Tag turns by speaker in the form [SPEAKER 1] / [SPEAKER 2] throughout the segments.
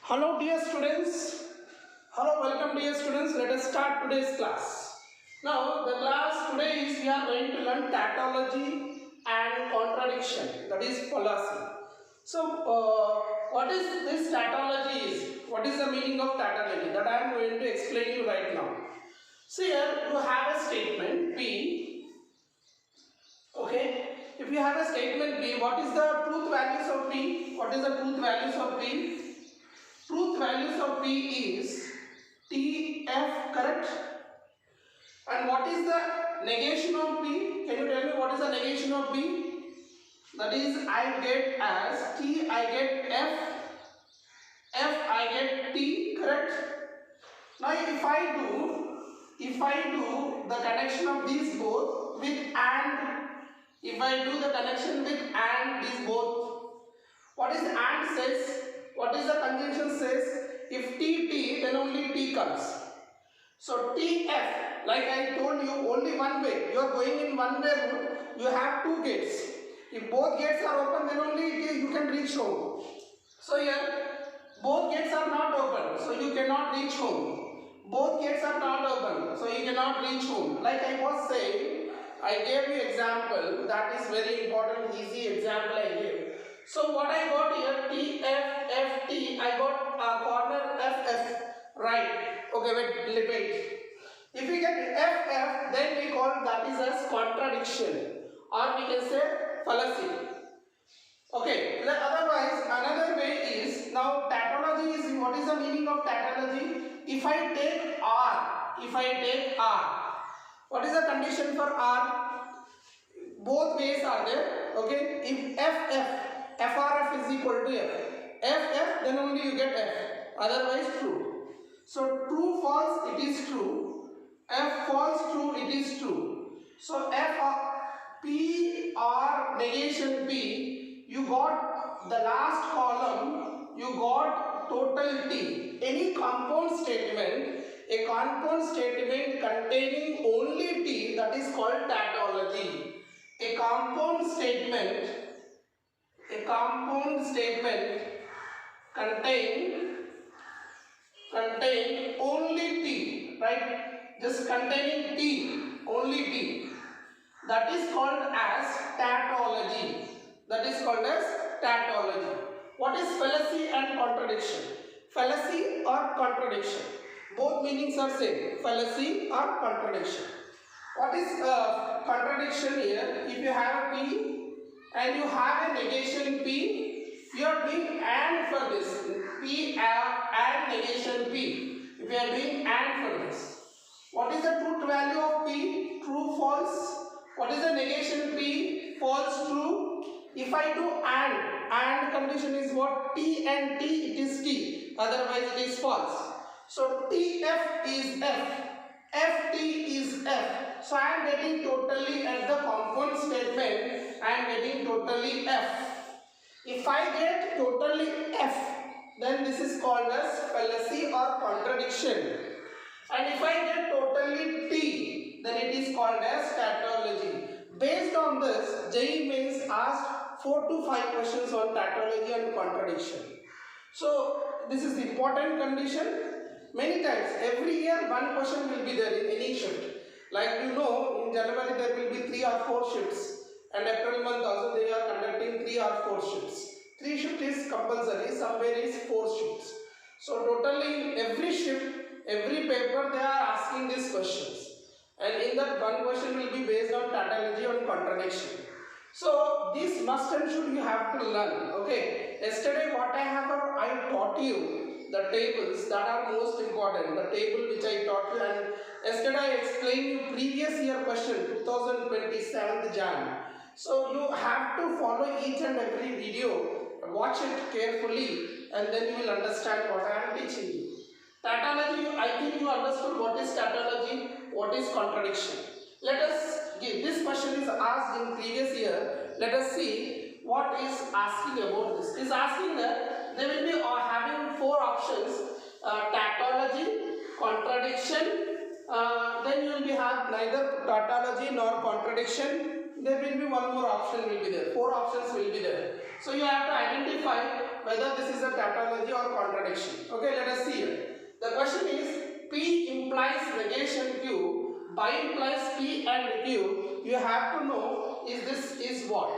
[SPEAKER 1] Hello dear students. Hello, welcome dear students. Let us start today's class. Now the class today is we are going to learn tautology and contradiction, that is fallacy. So what is this tautology is? What is the meaning of tautology? That I am going to explain you right now. So here you have a statement P. Okay. If you have a statement P, what is the truth values of P? What is the truth values of P? Truth values of P is TF, correct? And what is the negation of P? Can you tell me what is the negation of P? That is, I get as T, I get F, F, I get T, correct? Now if I do the connection of these both with AND, if I do the connection with AND these both, what is AND says? What is the conjunction says? If T, then only T comes. So TF, like I told you, only one way. You are going in one way route. You have two gates. If both gates are open, then only you can reach home. So here, both gates are not open, so you cannot reach home. Both gates are not open, so you cannot reach home. Like I was saying, I gave you example. That is very important, easy example I gave. So what I got here, TF, FT, I got a corner FF, right? Okay, wait. If we get FF, then we call that is as contradiction, or we can say fallacy. Okay, otherwise another way is, now tautology is, what is the meaning of tautology? If I take R, what is the condition for R? Both ways are there, okay? If FRF is equal to FF, then only you get F, otherwise true. So true, false, it is true. F false, true, it is true. So P or negation P, you got the last column, you got total T. Any compound statement, a compound statement containing only T, that is called tautology. A compound statement contain only T, right? Just containing T, only T. That is called as tautology. What is fallacy and contradiction? Fallacy or contradiction, both meanings are same. Fallacy or contradiction. What is contradiction here? If you have a P and you have a negation P, you are doing AND for this. P and negation P. If you are doing AND for this. What is the truth value of P? True, false. What is the negation P? False, true. If I do AND condition is what? T and T, it is T. Otherwise it is false. So TF is F. FT is F. So I am getting totally at the compound statement, I am getting totally F. If I get totally F, then this is called as fallacy or contradiction. And if I get totally T, then it is called as tautology. Based on this, JEE Mains asked 4 to 5 questions on tautology and contradiction. So this is the important condition. Many times, every year one question will be there in any shift. Like you know, in January there will be 3 or 4 shifts, and April month also they are conducting 3 or 4 shifts. 3 shifts is compulsory, somewhere is 4 shifts. So totally in every shift, every paper they are asking these questions. And in that one question will be based on tautology and contradiction. So this must and should you have to learn. Okay. Yesterday what I taught you, the tables that are most important, the table which I taught you, and yesterday I explained you previous year question 2027 Jan. So you have to follow each and every video, watch it carefully, and then you will understand what I am teaching you. Tautology, I think you understood what is tautology, what is contradiction. Let us give, this question is asked in previous year. Let us see what is asking about this. It is asking that they will be having 4 options: tautology, contradiction, then you will be have neither tautology nor contradiction. There will be one more option will be there. 4 options will be there. So you have to identify whether this is a tautology or or contradiction. Okay, let us see here. The question is P implies negation Q, by implies P and Q. You have to know is this is what?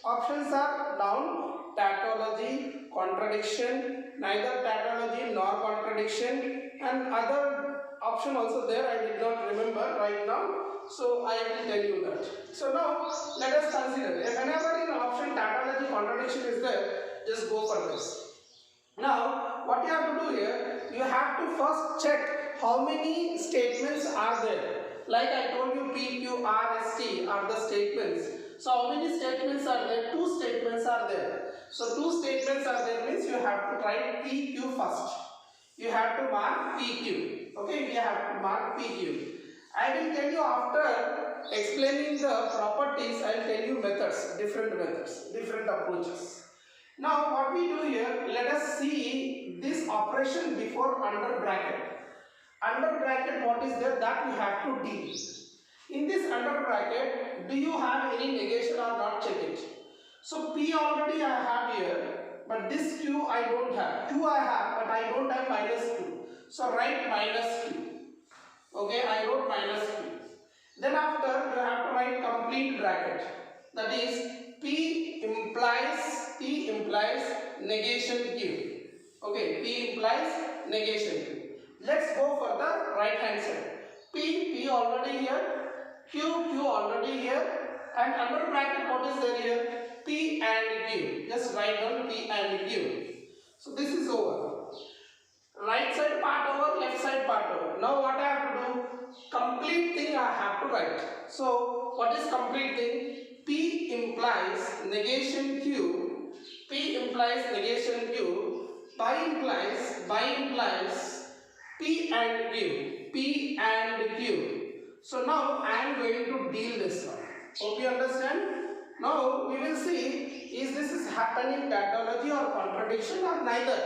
[SPEAKER 1] Options are down, tautology, contradiction, neither tautology nor contradiction, and other option also there. I did not remember right now, so I will tell you that. So now let us consider if whenever in option tautology contradiction is there, just go for this. Now what you have to do here, you have to first check how many statements are there. Like I told you, P, Q, R, S, T are the statements. So how many statements are there? Two statements are there. So two statements are there means you have to write P, Q first. You have to mark P, Q. Okay, we have to mark P, Q. I will tell you after explaining the properties, I will tell you methods, different approaches. Now what we do here, let us see this operation before under bracket. Under bracket what is there that we have to deal. In this under bracket, do you have any negation or not? Check it. So P already I have here, but this Q I don't have. Q I have, but I don't have minus Q. So write minus Q. Okay, I wrote minus Q. Then after you have to write complete bracket. That is P implies negation Q. Okay, P implies negation Q. Let's go for the right hand side. P already here, Q already here, and under bracket what is there here? P and Q. Just write down P and Q. So this is over. Right side part over, left side part over. Now what I have to do? Complete thing I have to write. So what is complete thing? P implies negation Q. P implies negation Q. By implies P and Q. P and Q. So now I am going to deal this one. Hope you understand. Now we will see is this is happening tautology or contradiction or neither.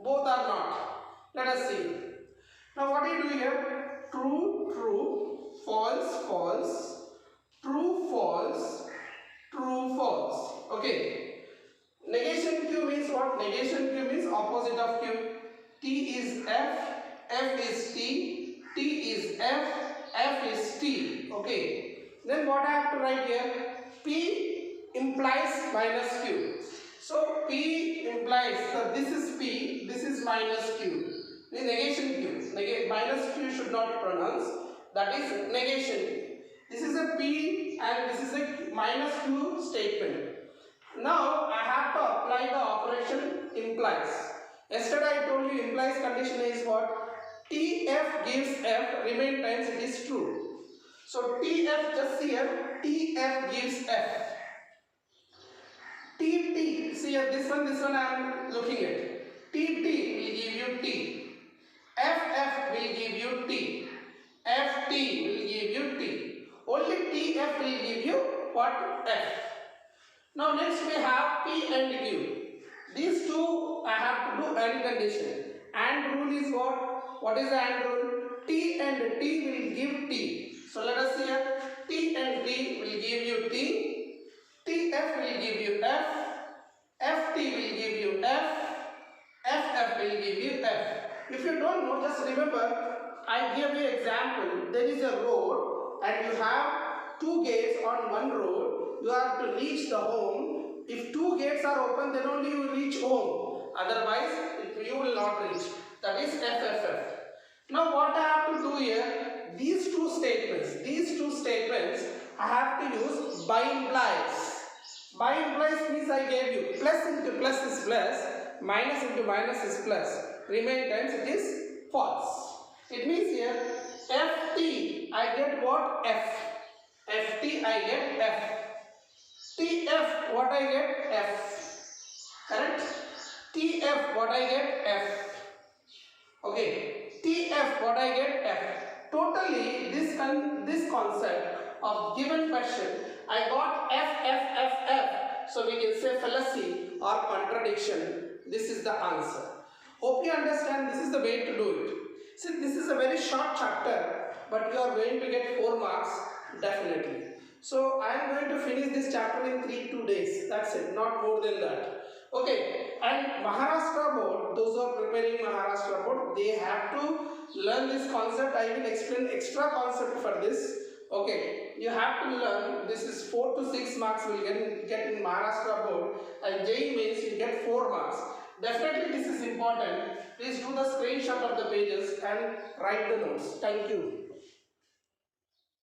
[SPEAKER 1] Both are not. Let us see. Now what do you do here? True, true, false, false, true, false, true, false. Okay. Negation Q means what? Negation Q means opposite of Q. T is F, F is T, T is F, F is T. Okay. Then what I have to write here? P implies minus Q. So P implies, so this is P, this is minus Q. The negation Q. Minus Q should not pronounce. That is negation Q. This is a P and this is a minus Q statement. Now I have to apply the operation implies. Yesterday I told you implies condition is what? TF gives F, remain times it is true. So TF, just here, TF gives F. TT, see here, this one I am looking at. TT will give you T. FF will give you T. FT will give you T. Only TF will give you what? F. Now next we have P and Q. These two I have to do AND condition. AND rule is what? What is the AND rule? T and T will give T. So let us see here. T and T will give you T. TF will give you F. FT will give you F. FF will give you F. If you don't know, just remember, I gave you example. There is a road and you have two gates on one road. You have to reach the home. If two gates are open, then only you reach home. Otherwise, you will not reach. That is FFF. Now what I have to do here, these two statements, I have to use by implies. By implies means I gave you plus into plus is plus, minus into minus is plus. Remain times it is false. It means here FT I get what? F. FT I get F. TF what I get? F. Correct? TF what I get? F. Okay. TF what I get? F. Totally this concept of given question I got F. So we can say fallacy or contradiction. This is the answer. Hope you understand. This is the way to do it. See, this is a very short chapter, but you are going to get 4 marks definitely. So I am going to finish this chapter in 2 days. That's it, not more than that. Okay. And Maharashtra board, those learn this concept, I will explain extra concept for this. Okay, you have to learn. This is 4 to 6 marks will get in Maharashtra board, and JEE means you get 4 marks. Definitely this is important. Please do the screenshot of the pages and write the notes. Thank you.